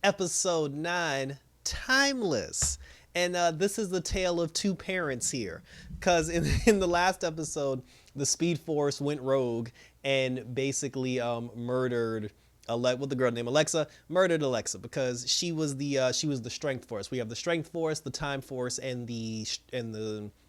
Episode 9, Timeless. And this is the tale of two parents here. Because in the last episode, the Speed Force went rogue and basically murdered with the girl named Alexa, murdered Alexa because she was the Strength Force. We have the Strength Force, the Time Force, and the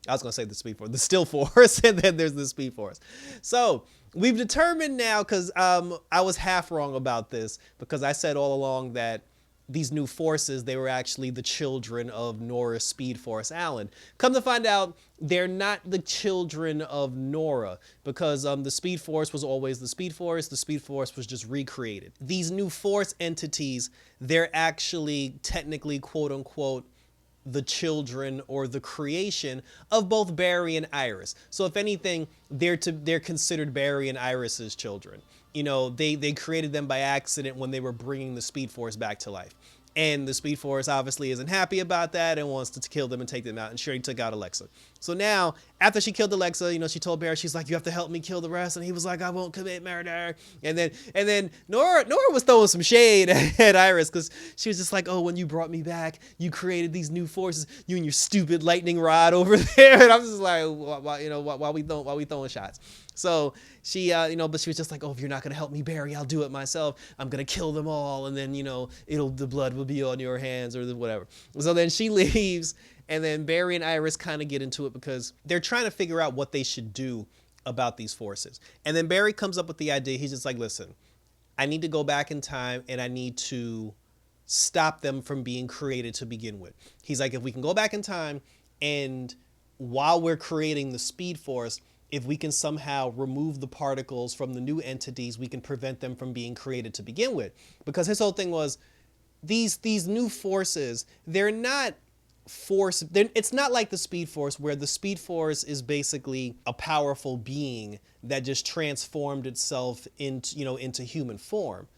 I was gonna say the Speed Force, the Still Force, and then there's the Speed Force. So we've determined now, because I was half wrong about this, because I said all along that these new forces, they were actually the children of Nora's Speed Force Alan. Come to find out, they're not the children of Nora, because the Speed Force was always the Speed Force. The Speed Force was just recreated. These new force entities, they're actually technically, quote unquote, the children or the creation of both Barry and Iris. So if anything, they're considered Barry and Iris's children. You know, they created them by accident when they were bringing the Speed Force back to life. And the Speed Force obviously isn't happy about that and wants to kill them and take them out. And sure, he took out Alexa. So now, after she killed Alexa, you know, she told Barry, she's like, you have to help me kill the rest. And he was like, I won't commit murder. And then Nora was throwing some shade at Iris, because she was just like, oh, when you brought me back, you created these new forces, you and your stupid lightning rod over there. And I'm just like, why we throwing shots? So she, but she was just like, oh, if you're not going to help me, Barry, I'll do it myself. I'm going to kill them all. And then, the blood will be on your hands or whatever. So then she leaves, and then Barry and Iris kind of get into it because they're trying to figure out what they should do about these forces. And then Barry comes up with the idea. He's just like, listen, I need to go back in time and I need to stop them from being created to begin with. He's like, if we can go back in time and while we're creating the Speed Force, if we can somehow remove the particles from the new entities, we can prevent them from being created to begin with. Because his whole thing was, these new forces, they're not it's not like the Speed Force, where the Speed Force is basically a powerful being that just transformed itself into human form.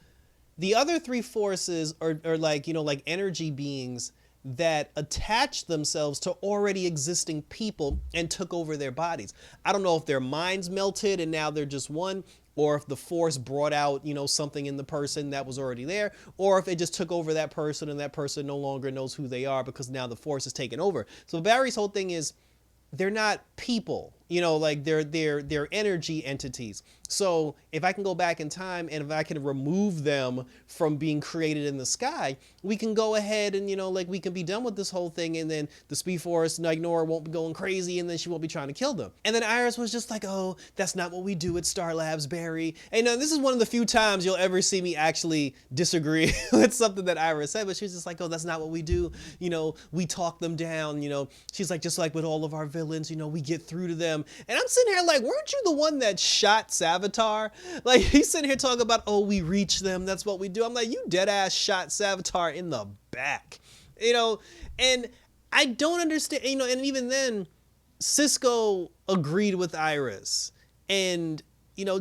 The other three forces are like energy beings that attached themselves to already existing people and took over their bodies. I don't know if their minds melted and now they're just one, or if the force brought out, something in the person that was already there, or if it just took over that person and that person no longer knows who they are because now the force is taken over. So Barry's whole thing is, they're not people, they're energy entities. So if I can go back in time and if I can remove them from being created in the sky, we can go ahead and, we can be done with this whole thing. And then the Speed Force, Nora won't be going crazy and then she won't be trying to kill them. And then Iris was just like, oh, that's not what we do at Star Labs, Barry. And this is one of the few times you'll ever see me actually disagree with something that Iris said, but she's just like, oh, that's not what we do. We talk them down, she's like, just like with all of our villains, we get through to them. And I'm sitting here like, weren't you the one that shot Savitar? Like, he's sitting here talking about, oh, we reach them, that's what we do. I'm like, you dead ass shot Savitar in the back, and I don't understand, and even then, Cisco agreed with Iris, and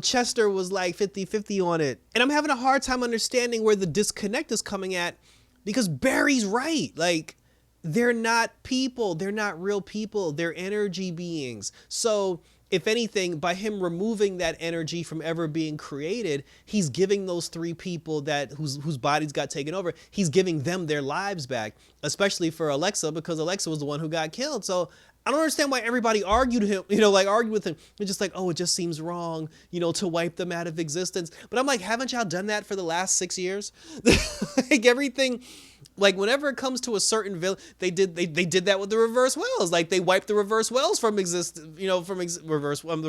Chester was like 50-50 on it. And I'm having a hard time understanding where the disconnect is coming at, because Barry's right. Like, they're not people. They're not real people. They're energy beings. So if anything, by him removing that energy from ever being created, he's giving those three people whose bodies got taken over, he's giving them their lives back, especially for Alexa, because Alexa was the one who got killed. So I don't understand why everybody argued with him. It's just like, oh, it just seems wrong, to wipe them out of existence. But I'm like, haven't y'all done that for the last 6 years? Like, everything, like, whenever it comes to a certain villain, they did that with the Reverse Wells. Like, they wiped the Reverse Wells from the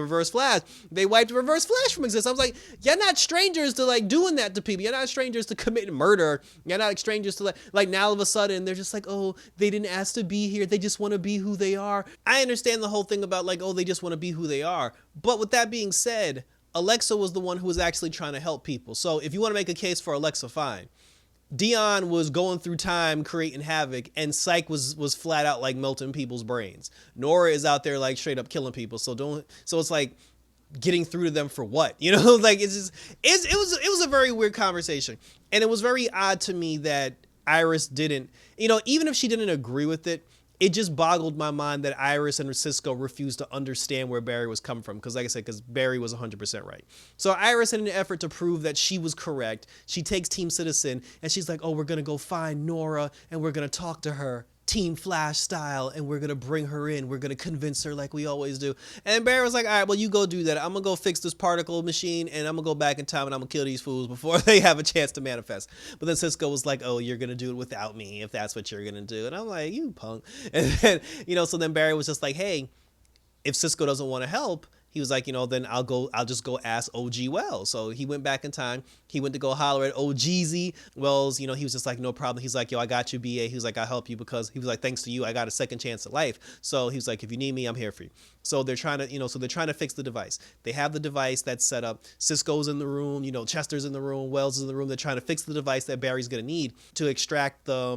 Reverse Flash. They wiped the Reverse Flash from existence. I was like, you're not strangers to like doing that to people. You're not strangers to committing murder. You're not strangers to like now all of a sudden they're just like, oh, they didn't ask to be here. They just want to be who they are. I understand the whole thing about like, oh, they just want to be who they are. But with that being said, Alexa was the one who was actually trying to help people. So if you want to make a case for Alexa, fine. Dion was going through time creating havoc, and Psyche was flat out like melting people's brains. Nora is out there like straight up killing people. So it's like getting through to them for what? Like, it was a very weird conversation. And it was very odd to me that Iris didn't, even if she didn't agree with it, it just boggled my mind that Iris and Cisco refused to understand where Barry was coming from. Because like I said, because Barry was 100% right. So Iris, in an effort to prove that she was correct, she takes Team Citizen and she's like, oh, we're going to go find Nora and we're going to talk to her Team Flash style, and we're gonna bring her in. We're gonna convince her like we always do. And Barry was like, all right, well, you go do that. I'm gonna go fix this particle machine, and I'm gonna go back in time and I'm gonna kill these fools before they have a chance to manifest. But then Cisco was like, oh, you're gonna do it without me if that's what you're gonna do. And I'm like, you punk. And then, so then Barry was just like, hey, if Cisco doesn't want to help, he was like, then I'll just go ask OG Wells. So he went back in time. He went to go holler at OGZ Wells. He was just like, no problem. He's like, yo, I got you, BA. He was like, I'll help you, because he was like, thanks to you, I got a second chance at life. So he was like, if you need me, I'm here for you. So they're trying to, fix the device. They have the device that's set up. Cisco's in the room, Chester's in the room, Wells is in the room. They're trying to fix the device that Barry's going to need to extract the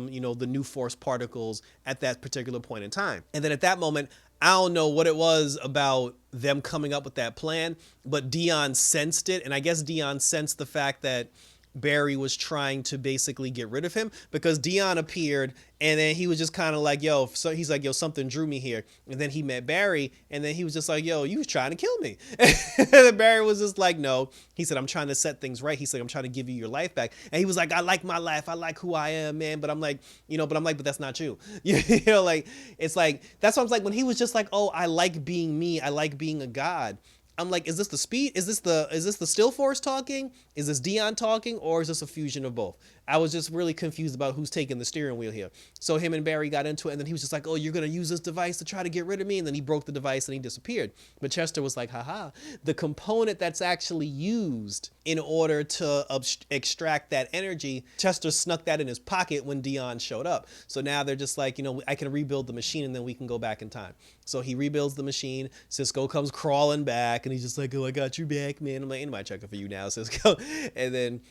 new force particles at that particular point in time. And then at that moment, I don't know what it was about them coming up with that plan, but Dion sensed it. And I guess Dion sensed the fact that Barry was trying to basically get rid of him, because Dion appeared and then he was just kind of like, yo, so he's like, yo, something drew me here. And then he met Barry and then he was just like, yo, you was trying to kill me. And then Barry was just like, no. He said, I'm trying to set things right. He's like, I'm trying to give you your life back. And he was like, I like my life. I like who I am, man. But I'm like, but that's not you. Like, it's like, that's what I'm like, when he was just like, oh, I like being me. I like being a god. I'm like, is this the speed? Is this the still force talking? Is this Dion talking? Or is this a fusion of both? I was just really confused about who's taking the steering wheel here. So him and Barry got into it, and then he was just like, oh, you're going to use this device to try to get rid of me? And then he broke the device and he disappeared. But Chester was like, haha, the component that's actually used in order to extract that energy, Chester snuck that in his pocket when Dion showed up. So now they're just like, I can rebuild the machine and then we can go back in time. So he rebuilds the machine. Cisco comes crawling back and he's just like, oh, I got your back, man. I'm like, anybody checking for you now, Cisco? And then,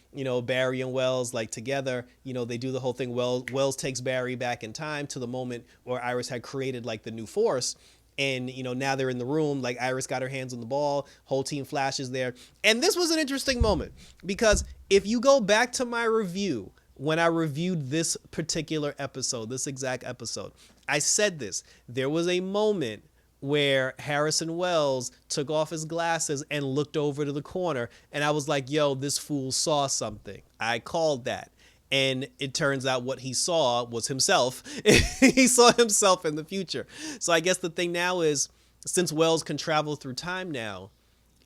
Barry and Wells, like, together, they do the whole thing. Wells takes Barry back in time to the moment where Iris had created like the new force. And, now they're in the room, like Iris got her hands on the ball, whole Team Flash is there. And this was an interesting moment, because if you go back to my review, when I reviewed this particular episode, this exact episode, I said this, there was a moment where Harrison Wells took off his glasses and looked over to the corner. And I was like, yo, this fool saw something. I called that. And it turns out what he saw was himself. He saw himself in the future. So I guess the thing now is, since Wells can travel through time now,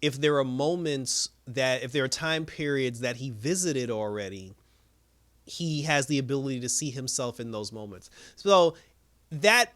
if there are time periods that he visited already, he has the ability to see himself in those moments. So that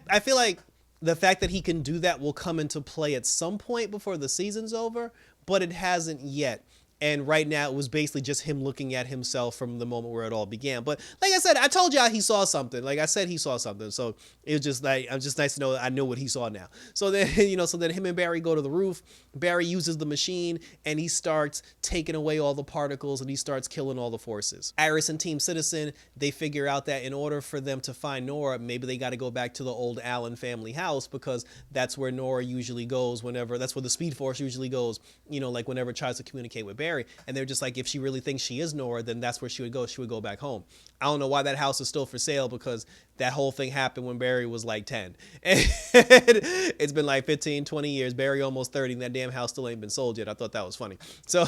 I feel like the fact that he can do that will come into play at some point before the season's over, but it hasn't yet. And right now it was basically just him looking at himself from the moment where it all began. But like I said, I told y'all he saw something. Like I said, he saw something. So it was just like, I'm just nice to know that I know what he saw now. So then, so then him and Barry go to the roof. Barry uses the machine and he starts taking away all the particles and he starts killing all the forces. Iris and Team Citizen, they figure out that in order for them to find Nora, maybe they got to go back to the old Allen family house, because that's where Nora usually goes that's where the Speed Force usually goes, like whenever it tries to communicate with Barry. And they're just like, if she really thinks she is Nora, then that's where she would go. She would go back home. I don't know why that house is still for sale, because that whole thing happened when Barry was like 10. And it's been like 15, 20 years. Barry almost 30, and that damn house still ain't been sold yet. I thought that was funny. So,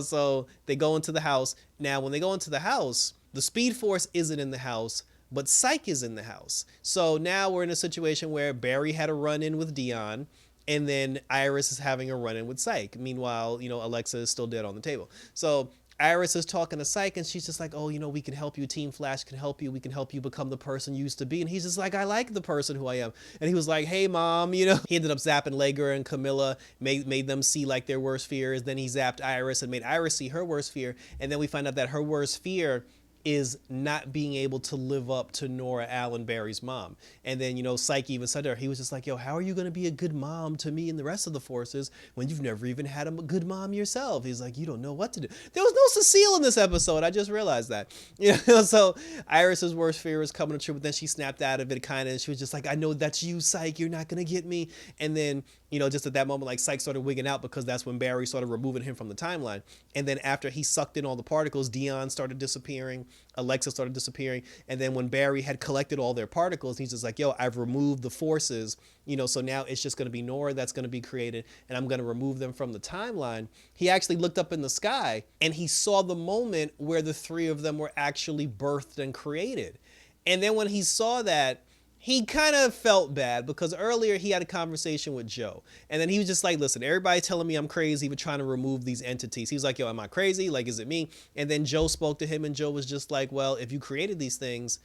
so they go into the house. Now, when they go into the house, the Speed Force isn't in the house, but Psyche is in the house. So now we're in a situation where Barry had a run-in with Dion, and then Iris is having a run-in with Psyche. Meanwhile, Alexa is still dead on the table. So Iris is talking to Psyche, and she's just like, oh, we can help you. Team Flash can help you. We can help you become the person you used to be. And he's just like, I like the person who I am. And he was like, hey, Mom, He ended up zapping Lega and Camilla, made them see like their worst fears. Then he zapped Iris and made Iris see her worst fear. And then we find out that her worst fear is not being able to live up to Nora Allen, Barry's mom. And then, Psyche even said to her, he was just like, yo, how are you going to be a good mom to me and the rest of the forces when you've never even had a good mom yourself? He's like, you don't know what to do. There was no Cecile in this episode. I just realized that. So Iris's worst fear was coming true, but then she snapped out of it kind of, and she was just like, I know that's you, Psyche. You're not going to get me. And then, just at that moment, like Psyche started wigging out, because that's when Barry started removing him from the timeline. And then after he sucked in all the particles, Dion started disappearing. Alexa started disappearing. And then when Barry had collected all their particles, he's just like, yo, I've removed the forces, so now it's just going to be Nora that's going to be created, and I'm going to remove them from the timeline. He actually looked up in the sky and he saw the moment where the three of them were actually birthed and created. And then when he saw that, he kind of felt bad because earlier he had a conversation with Joe. And then he was just like, listen, everybody telling me I'm crazy for trying to remove these entities. He was like, yo, am I crazy? Like, is it me? And then Joe spoke to him and Joe was just like, well, if you created these things,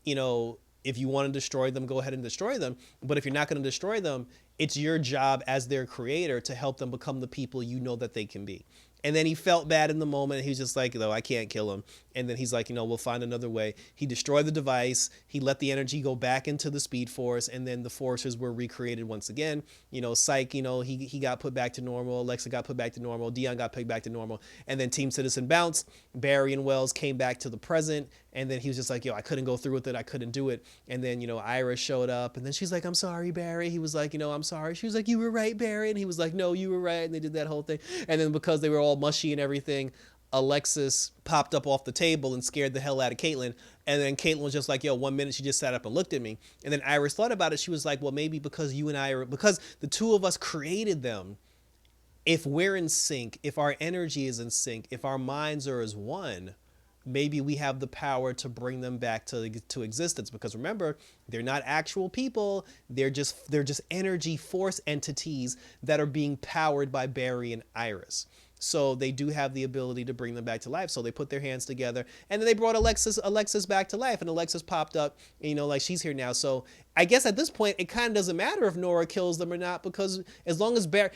if you want to destroy them, go ahead and destroy them. But if you're not going to destroy them, it's your job as their creator to help them become the people you know that they can be. And then he felt bad in the moment. He was just like, no, I can't kill him. And then he's like, we'll find another way. He destroyed the device. He let the energy go back into the Speed Force. And then the forces were recreated once again. Psych, he got put back to normal. Alexa got put back to normal. Dion got put back to normal. And then Team Citizen bounced. Barry and Wells came back to the present. And then he was just like, yo, I couldn't go through with it. I couldn't do it. And then, Iris showed up. And then she's like, I'm sorry, Barry. He was like, I'm sorry. She was like, you were right, Barry. And he was like, no, you were right. And they did that whole thing. And then because they were all mushy and everything, Alexis popped up off the table and scared the hell out of Caitlin. And then Caitlin was just like, yo, 1 minute she just sat up and looked at me. And then Iris thought about it. She was like, well, maybe because you and I are, because the two of us created them, if we're in sync, if our energy is in sync, if our minds are as one, maybe we have the power to bring them back to existence. Because remember, they're not actual people. They're just energy force entities that are being powered by Barry and Iris. So they do have the ability to bring them back to life. So they put their hands together and then they brought Alexis back to life, and Alexis popped up, like she's here now. So I guess at this point, it kind of doesn't matter if Nora kills them or not, because as long as Barry,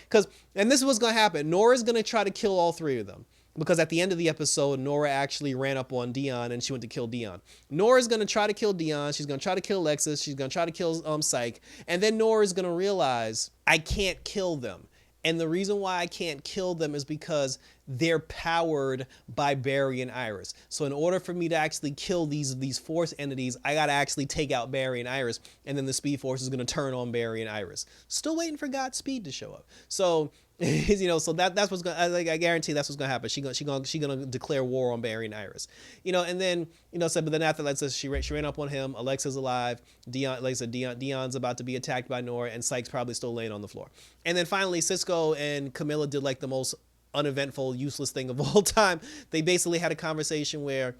and this is what's going to happen. Nora's going to try to kill all three of them. Because at the end of the episode, Nora actually ran up on Dion and she went to kill Dion. Nora's going to try to kill Dion. She's going to try to kill Alexis. She's going to try to kill Psych. And then Nora's going to realize, I can't kill them. And the reason why I can't kill them is because they're powered by Barry and Iris. So in order for me to actually kill these force entities, I got to actually take out Barry and Iris. And then the Speed Force is going to turn on Barry and Iris. Still waiting for Godspeed to show up. So so that's what's going to, I guarantee that's what's going to happen. She going to declare war on Barry and Iris, and then, so, but then after that, she ran up on him. Alexa's alive. Dion, like I said, Dion's about to be attacked by Nora, and Psyche's probably still laying on the floor. And then finally, Cisco and Camilla did like the most uneventful, useless thing of all time. They basically had a conversation where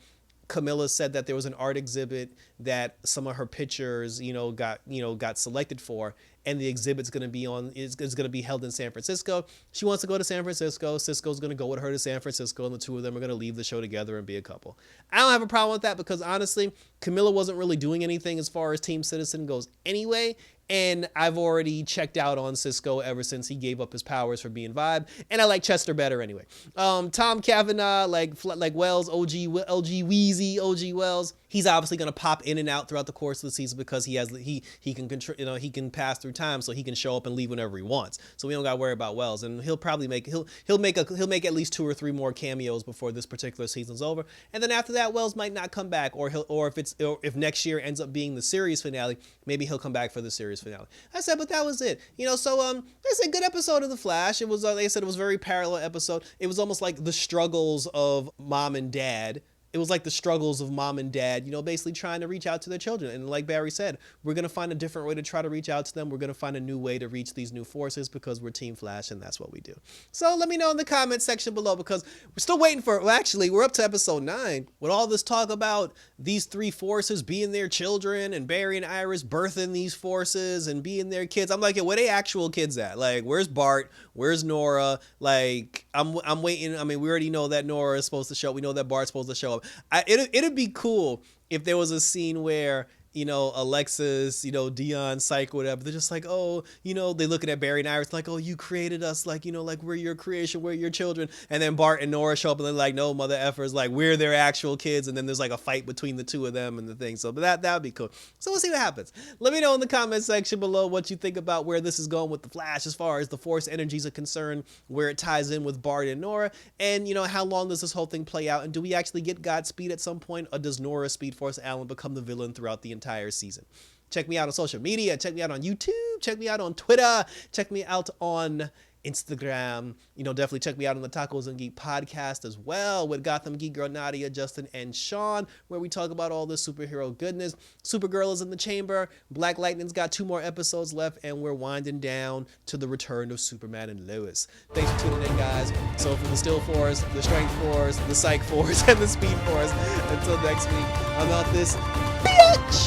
Camilla said that there was an art exhibit that some of her pictures, got selected for, and the exhibit's going to be is going to be held in San Francisco. She wants to go to San Francisco. Cisco's going to go with her to San Francisco, and the two of them are going to leave the show together and be a couple. I don't have a problem with that because honestly, Camilla wasn't really doing anything as far as Team Citizen goes anyway. And I've already checked out on Cisco ever since he gave up his powers for being Vibe. And I like Chester better anyway. Tom Cavanaugh, like Wells, OG Weezy, OG Wells. He's obviously going to pop in and out throughout the course of the season because he can control, he can pass through time, so he can show up and leave whenever he wants. So we don't got to worry about Wells. And he'll probably make at least 2 or 3 more cameos before this particular season's over. And then after that, Wells might not come back, or if next year ends up being the series finale, maybe he'll come back for the series finale. I said, but that was it. So it's a good episode of The Flash. It was, like I said, it was a very parallel episode. It was almost like the struggles of mom and dad. It was like the struggles of mom and dad, basically trying to reach out to their children. And like Barry said, we're going to find a different way to try to reach out to them. We're going to find a new way to reach these new forces because we're Team Flash and that's what we do. So let me know in the comment section below because we're still waiting for, we're up to episode 9 with all this talk about these 3 forces being their children and Barry and Iris birthing these forces and being their kids. I'm like, where they actual kids at? Like, where's Bart? Where's Nora? Like, I'm waiting. I mean, we already know that Nora is supposed to show up. We know that Bart's supposed to show up. It'd be cool if there was a scene where Alexis, Dion, Psych, whatever, they're just like, oh, they looking at Barry and Iris like, oh, you created us, like, like we're your creation, we're your children. And then Bart and Nora show up and they're like, no, mother effers, like we're their actual kids. And then there's like a fight between the two of them and the thing. So but that would be cool. So we'll see what happens. Let me know in the comment section below what you think about where this is going with the Flash as far as the force energies are concerned, where it ties in with Bart and Nora, and how long does this whole thing play out, and do we actually get Godspeed at some point, or does Nora Speed Force Allen become the villain throughout the entire season? Check me out on social media. Check me out on YouTube. Check me out on Twitter. Check me out on Instagram. Definitely check me out on the Tacos and Geek podcast as well with Gotham Geek Girl Nadia, Justin, and Sean, where we talk about all the superhero goodness. Supergirl is in the chamber. Black Lightning's got 2 more episodes left, and we're winding down to the return of Superman and Lois. Thanks for tuning in, guys. So from the Steel Force, the Strength Force, the Psych Force, and the Speed Force, until next week, I'm out this bitch!